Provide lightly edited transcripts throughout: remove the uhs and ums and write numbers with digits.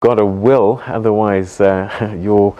got a will, otherwise your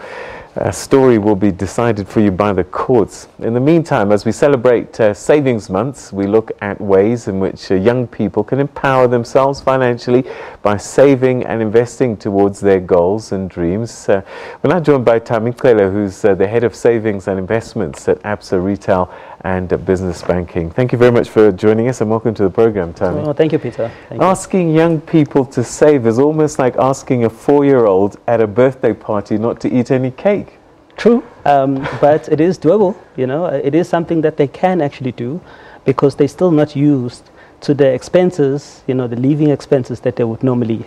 story will be decided for you by the courts. In the meantime, as we celebrate Savings Months, we look at ways in which young people can empower themselves financially by saving and investing towards their goals and dreams. We're now joined by Thami Cele, who's the Head of Savings and Investments at Absa Retail and Business Banking. Thank you very much for joining us and welcome to the program, Thami. Oh, thank you, Peter. Thank asking young people to save is almost like asking a 4-year-old at a birthday party not to eat any cake. True, but it is doable. You know, it is something that they can actually do because they're still not used to the expenses, you know, the living expenses that they would normally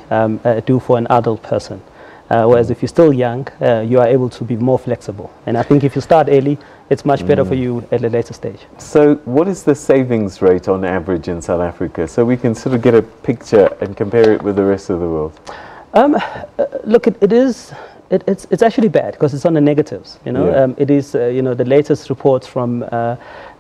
do for an adult person. Whereas if you're still young, you are able to be more flexible. And I think if you start early, it's much better for you at a later stage. So what is the savings rate on average in South Africa? So we can sort of get a picture and compare it with the rest of the world. Look, it's actually bad because it's on the negatives. You know, yeah. It is you know, the latest reports from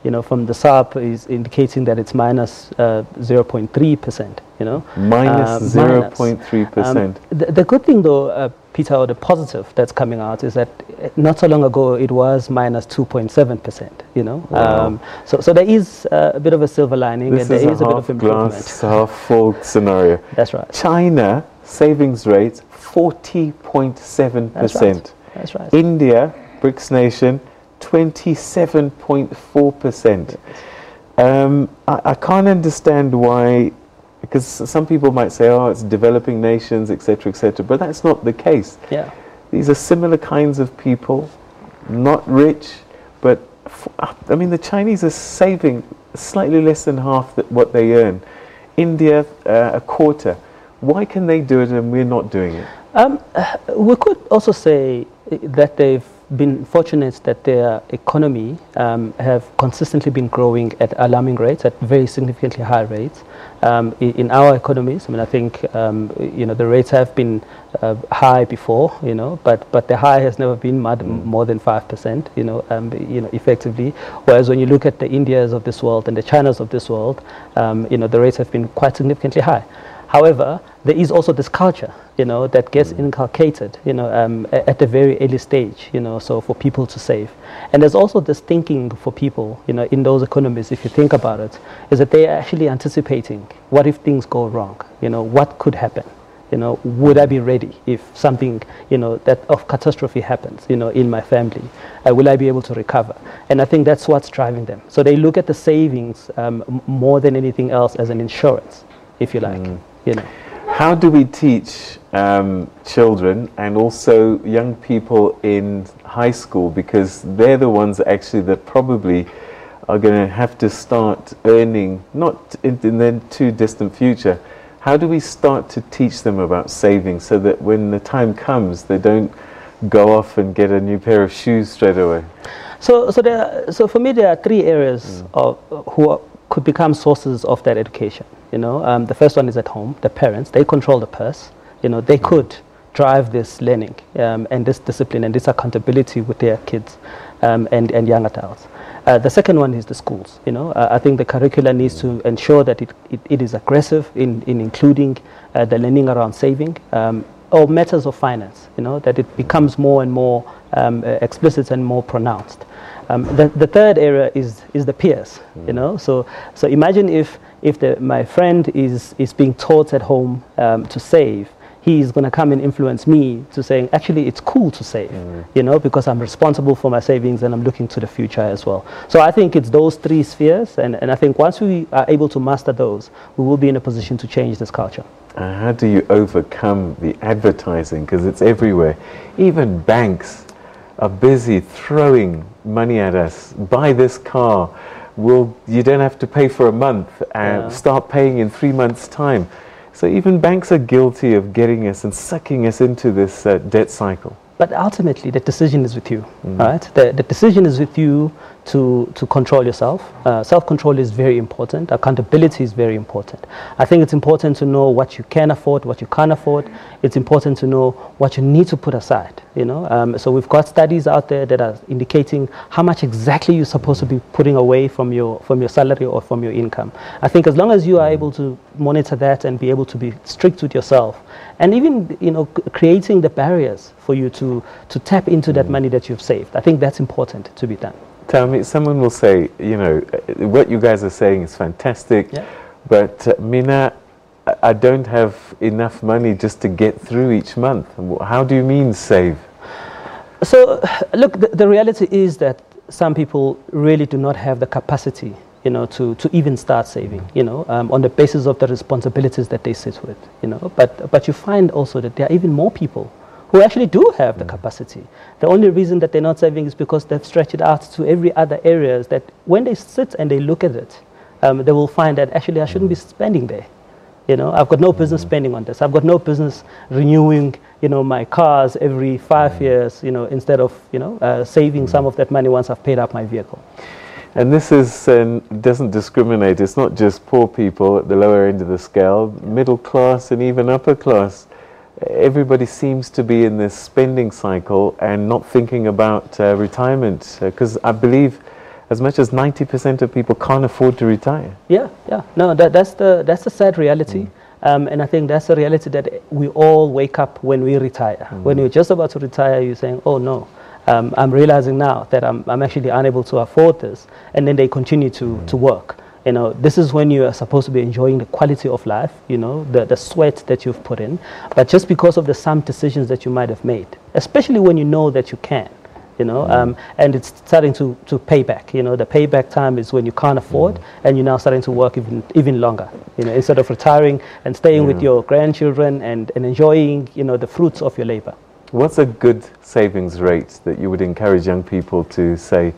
you know, from the SABC is indicating that it's minus 0.3%. You know, minus 0.3%. The good thing though, Peter, or the positive that's coming out is that not so long ago it was minus 2.7%. You know, wow. So there is a bit of a silver lining, and there is a bit of improvement. Glass half full scenario. That's right. China savings rate 40.7%. That's right. India, BRICS nation, 27.4%. I can't understand why, because some people might say, oh, it's developing nations, etc., but that's not the case. Yeah. These are similar kinds of people, not rich, but I mean, the Chinese are saving slightly less than half what they earn. India, a quarter. Why can they do it and we're not doing it? We could also say that they've been fortunate that their economy have consistently been growing at alarming rates, at very significantly high rates. In our economies, I mean, I think you know, the rates have been high before, you know, but the high has never been more than 5%, you know, effectively. Whereas when you look at the Indias of this world and the Chinas of this world, you know, the rates have been quite significantly high. However, there is also this culture, you know, that gets inculcated, you know, at a very early stage, you know, so for people to save. And there's also this thinking for people, you know, in those economies, if you think about it, is that they're actually anticipating, what if things go wrong? You know, what could happen? You know, would I be ready if something, you know, that of catastrophe happens, you know, in my family? Will I be able to recover? And I think that's what's driving them. So they look at the savings more than anything else as an insurance, if you like. You know. How do we teach children and also young people in high school, because they're the ones actually that probably are going to have to start earning, not in the too distant future. How do we start to teach them about saving so that when the time comes they don't go off and get a new pair of shoes straight away? So for me there are 3 areas of who could become sources of that education. You know, the first one is at home. The parents, they control the purse. You know, they could drive this learning and this discipline and this accountability with their kids and young adults. The second one is the schools. You know, I think the curricula needs to ensure that it is aggressive in including the learning around saving or matters of finance. You know, that it becomes more and more explicit and more pronounced. The third area is the peers. You know, so imagine if my friend is being taught at home to save, he's going to come and influence me to saying, actually, it's cool to save, you know, because I'm responsible for my savings and I'm looking to the future as well. So I think it's those 3 spheres, and I think once we are able to master those, we will be in a position to change this culture. How do you overcome the advertising? Because it's everywhere. Even banks are busy throwing money at us. Buy this car. You don't have to pay for a month and start paying in 3 months' time. So even banks are guilty of getting us and sucking us into this debt cycle. But ultimately, the decision is with you, right? The decision is with you to control yourself. Self-control is very important. Accountability is very important. I think it's important to know what you can afford, what you can't afford. It's important to know what you need to put aside. So we've got studies out there that are indicating how much exactly you're supposed to be putting away from your salary or from your income. I think as long as you are able to monitor that and be able to be strict with yourself, and even creating the barriers for you to tap into that money that you've saved, I think that's important to be done. Thami, someone will say, what you guys are saying is fantastic, but Mina, I don't have enough money just to get through each month. How do you mean save? So, look, the reality is that some people really do not have the capacity, to even start saving, on the basis of the responsibilities that they sit with, But you find also that there are even more people who actually do have the capacity. The only reason that they're not saving is because they've stretched it out to every other areas that when they sit and they look at it, they will find that actually I shouldn't be spending there. I've got no business spending on this. I've got no business renewing, my cars every 5 years, instead of, saving some of that money once I've paid up my vehicle. And this doesn't discriminate. It's not just poor people at the lower end of the scale, middle class and even upper class. Everybody seems to be in this spending cycle and not thinking about retirement, because I believe as much as 90% of people can't afford to retire. Yeah. No, that's the sad reality. And I think that's a reality that we all wake up when we retire. When you're just about to retire, you're saying, oh no, I'm realizing now that I'm actually unable to afford this. And then they continue to work. This is when you are supposed to be enjoying the quality of life, the sweat that you've put in. But just because of some decisions that you might have made, especially when you know that you can, and it's starting to pay back. The payback time is when you can't afford and you're now starting to work even longer, instead of retiring and staying with your grandchildren and enjoying, the fruits of your labor. What's a good savings rate that you would encourage young people to say,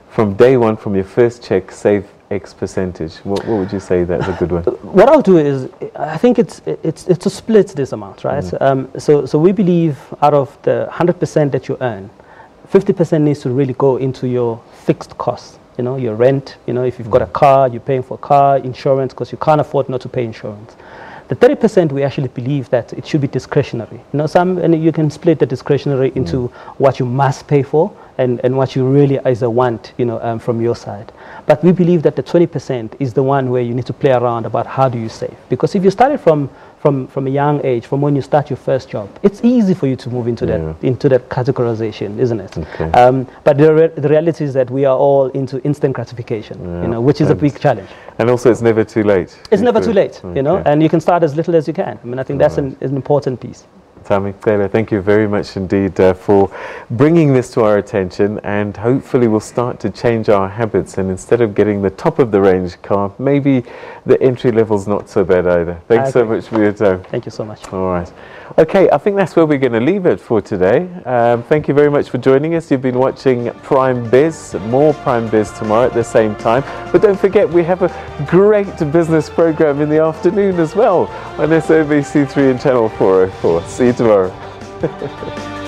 from day one, from your first check, save X percentage? What would you say that's a good one? What I'll do is, I think it's to split this amount, right? So we believe out of the 100% that you earn, 50% needs to really go into your fixed costs. Your rent. If you've got a car, you're paying for car, insurance, because you can't afford not to pay insurance. The 30% we actually believe that it should be discretionary. And you can split the discretionary into what you must pay for and what you really is a want, from your side. But we believe that the 20% is the one where you need to play around about how do you save. Because if you started from a young age, from when you start your first job, it's easy for you to move into that categorization, isn't it? Okay. But the reality is that we are all into instant gratification, which is a big challenge. And also, it's never too late. It's never too late, and you can start as little as you can. I think that's an important piece. Thami Cele, thank you very much indeed for bringing this to our attention, and hopefully we'll start to change our habits, and instead of getting the top of the range car, maybe the entry level's not so bad either. Thanks so much for your time. Thank you so much. All right. Okay, I think that's where we're going to leave it for today. Thank you very much for joining us. You've been watching Prime Biz. More Prime Biz tomorrow at the same time. But don't forget, we have a great business program in the afternoon as well on SABC 3 and Channel 404. See you tomorrow.